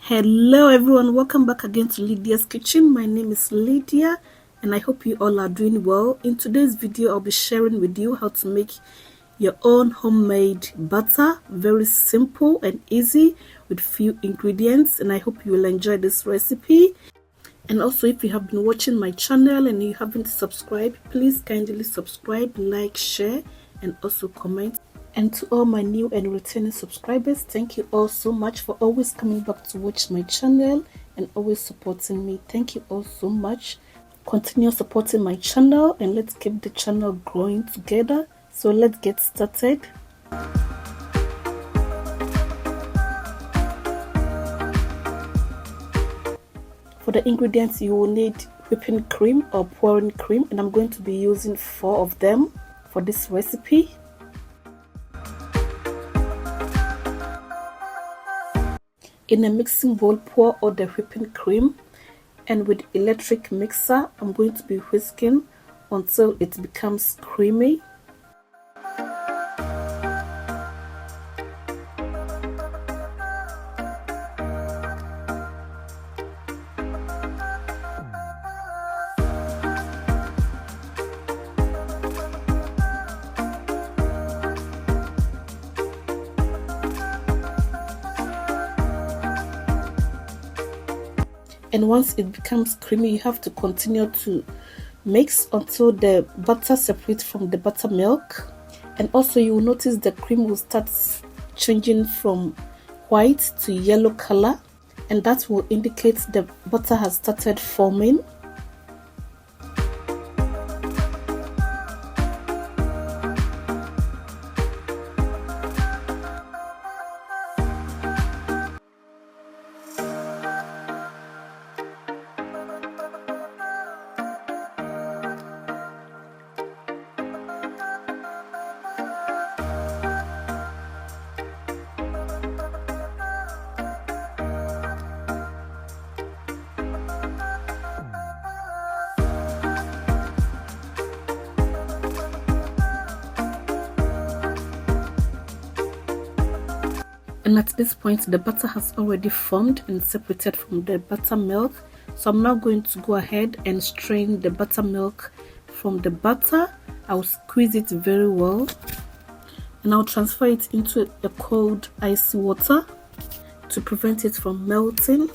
Hello everyone, welcome back again to Lydia's Kitchen. My name is Lydia and I hope you all are doing well. In today's video I'll be sharing with you how to make your own homemade butter. Very simple and easy with few ingredients, and I hope you will enjoy this recipe. And also, if you have been watching my channel and you haven't subscribed, please kindly subscribe, like, share and also comment. And to all my new and returning subscribers, thank you all so much for always coming back to watch my channel and always supporting me. Thank you all so much. Continue supporting my channel and let's keep the channel growing together. So let's get started. For the ingredients, you will need whipping cream or pouring cream, and I'm going to be using 4 of them for this recipe. In a mixing bowl, pour all the whipping cream, and with electric mixer, I'm going to be whisking until it becomes creamy. And once it becomes creamy, you have to continue to mix until the butter separates from the buttermilk. And also you will notice the cream will start changing from white to yellow color, and that will indicate the butter has started forming. And at this point, the butter has already formed and separated from the buttermilk. So I'm now going to go ahead and strain the buttermilk from the butter. I'll squeeze it very well, and I'll transfer it into a cold icy water to prevent it from melting.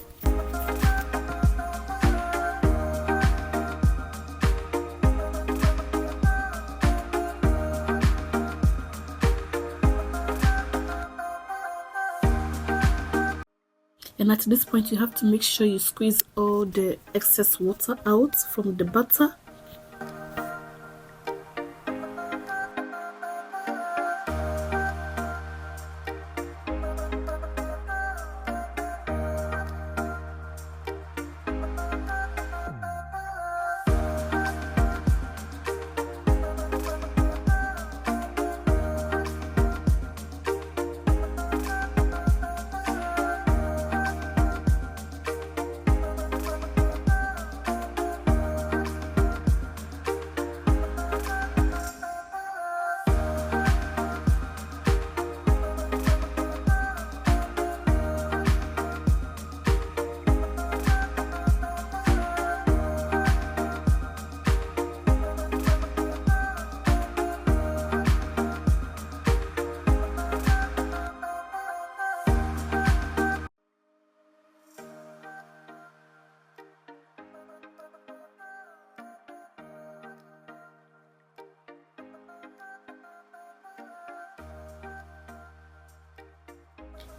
And at this point, you have to make sure you squeeze all the excess water out from the butter.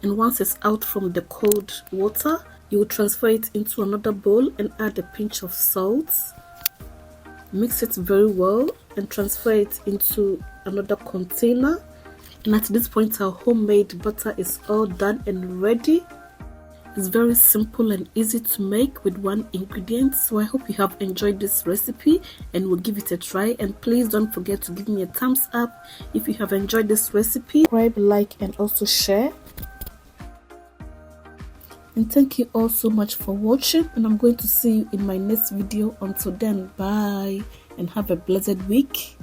And once it's out from the cold water, you will transfer it into another bowl and add a pinch of salt. Mix it very well and transfer it into another container. And at this point, our homemade butter is all done and ready. It's very simple and easy to make with 1 ingredient. So I hope you have enjoyed this recipe and will give it a try. And please don't forget to give me a thumbs up if you have enjoyed this recipe. Subscribe, like and also share. And thank you all so much for watching, and I'm going to see you in my next video. Until then, bye and have a blessed week.